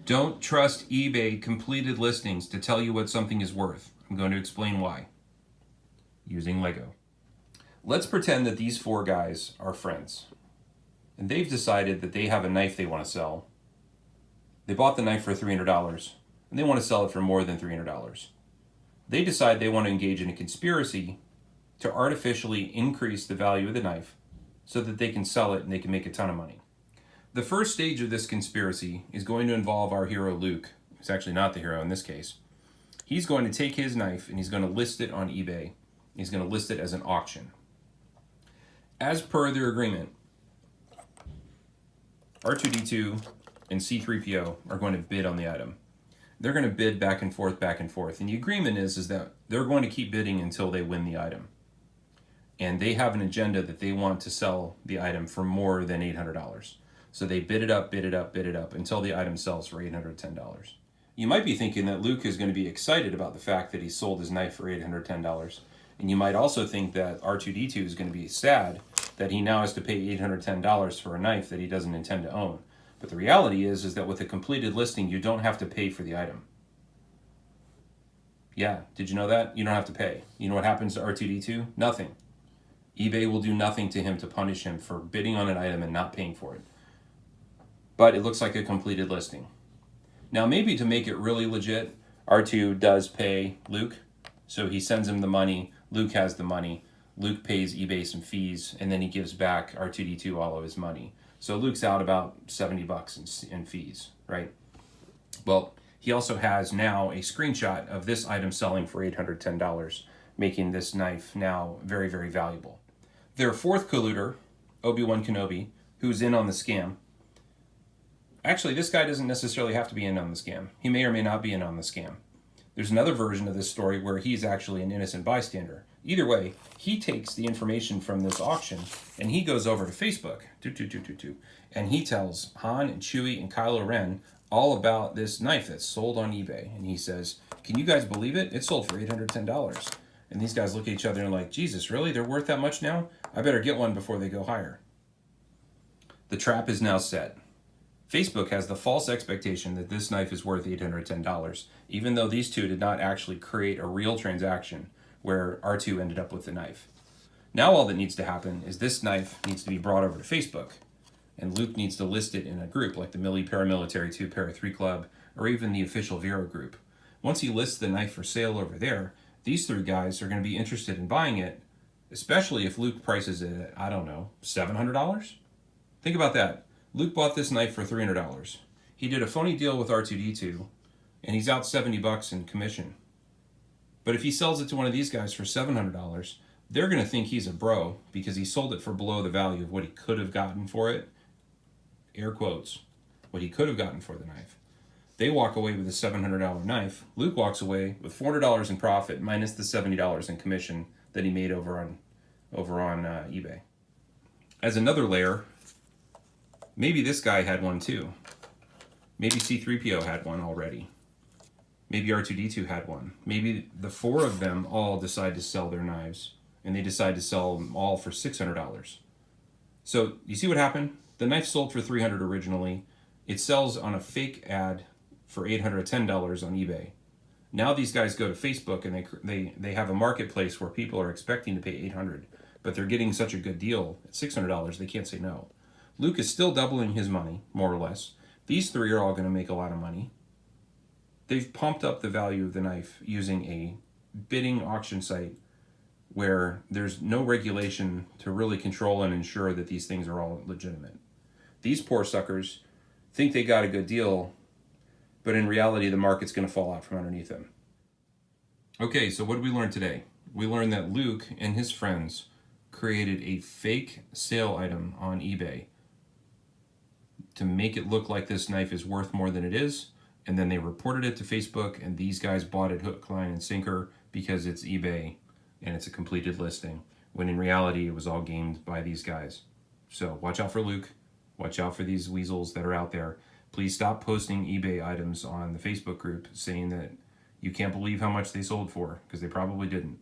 Don't trust eBay completed listings to tell you what something is worth. I'm going to explain why. Using Lego. Let's pretend that these four guys are friends. And they've decided that they have a knife they want to sell. They bought the knife for $300, and they want to sell it for more than $300. They decide they want to engage in a conspiracy to artificially increase the value of the knife so that they can sell it and they can make a ton of money. The first stage of this conspiracy is going to involve our hero Luke. He's actually not the hero in this case. He's going to take his knife and he's going to list it on eBay. He's going to list it as an auction. As per their agreement, R2-D2 and C-3PO are going to bid on the item. They're going to bid back and forth. And the agreement is that they're going to keep bidding until they win the item. And they have an agenda that they want to sell the item for more than $800. So they bid it up until the item sells for $810. You might be thinking that Luke is going to be excited about the fact that he sold his knife for $810. And you might also think that R2-D2 is going to be sad that he now has to pay $810 for a knife that he doesn't intend to own. But the reality is that with a completed listing, you don't have to pay for the item. Yeah, did you know that? You don't have to pay. You know what happens to R2-D2? Nothing. eBay will do nothing to him to punish him for bidding on an item and not paying for it. But it looks like a completed listing. Now, maybe to make it really legit, R2 does pay Luke. So he sends him the money. Luke has the money. Luke pays eBay some fees, and then he gives back R2-D2 all of his money. So Luke's out about $70 in fees, right? Well, he also has now a screenshot of this item selling for $810, making this knife now very, very valuable. Their fourth colluder, Obi-Wan Kenobi, who's in on the scam. Actually, this guy doesn't necessarily have to be in on the scam. He may or may not be in on the scam. There's another version of this story where he's actually an innocent bystander. Either way, he takes the information from this auction and he goes over to Facebook, and he tells Han and Chewie and Kylo Ren all about this knife that's sold on eBay. And he says, can you guys believe it? It sold for $810. And these guys look at each other and are like, Jesus, really? They're worth that much now? I better get one before they go higher. The trap is now set. Facebook has the false expectation that this knife is worth $810, even though these two did not actually create a real transaction where R2 ended up with the knife. Now all that needs to happen is this knife needs to be brought over to Facebook, and Luke needs to list it in a group like the Millie Paramilitary 2 Para 3 Club, or even the official Vero group. Once he lists the knife for sale over there, these three guys are going to be interested in buying it, especially if Luke prices it at, I don't know, $700? Think about that. Luke bought this knife for $300. He did a phony deal with R2-D2, and he's out $70 in commission. But if he sells it to one of these guys for $700, they're going to think he's a bro because he sold it for below the value of what he could have gotten for it. Air quotes. What he could have gotten for the knife. They walk away with a $700 knife. Luke walks away with $400 in profit minus the $70 in commission that he made over on eBay. As another layer, maybe this guy had one too. Maybe C-3PO had one already. Maybe R2-D2 had one. Maybe the four of them all decide to sell their knives, and they decide to sell them all for $600. So you see what happened? The knife sold for $300 originally. It sells on a fake ad for $810 on eBay. Now these guys go to Facebook and they have a marketplace where people are expecting to pay $800, but they're getting such a good deal at $600 they can't say no. Luke is still doubling his money, more or less. These three are all going to make a lot of money. They've pumped up the value of the knife using a bidding auction site where there's no regulation to really control and ensure that these things are all legitimate. These poor suckers think they got a good deal, but in reality, the market's going to fall out from underneath them. Okay, so what did we learn today? We learned that Luke and his friends created a fake sale item on eBay to make it look like this knife is worth more than it is, and then they reported it to Facebook, and these guys bought it hook, line, and sinker because it's eBay and it's a completed listing, when in reality it was all gamed by these guys. So watch out for Luke. Watch out for these weasels that are out there. Please stop posting eBay items on the Facebook group saying that you can't believe how much they sold for, because they probably didn't.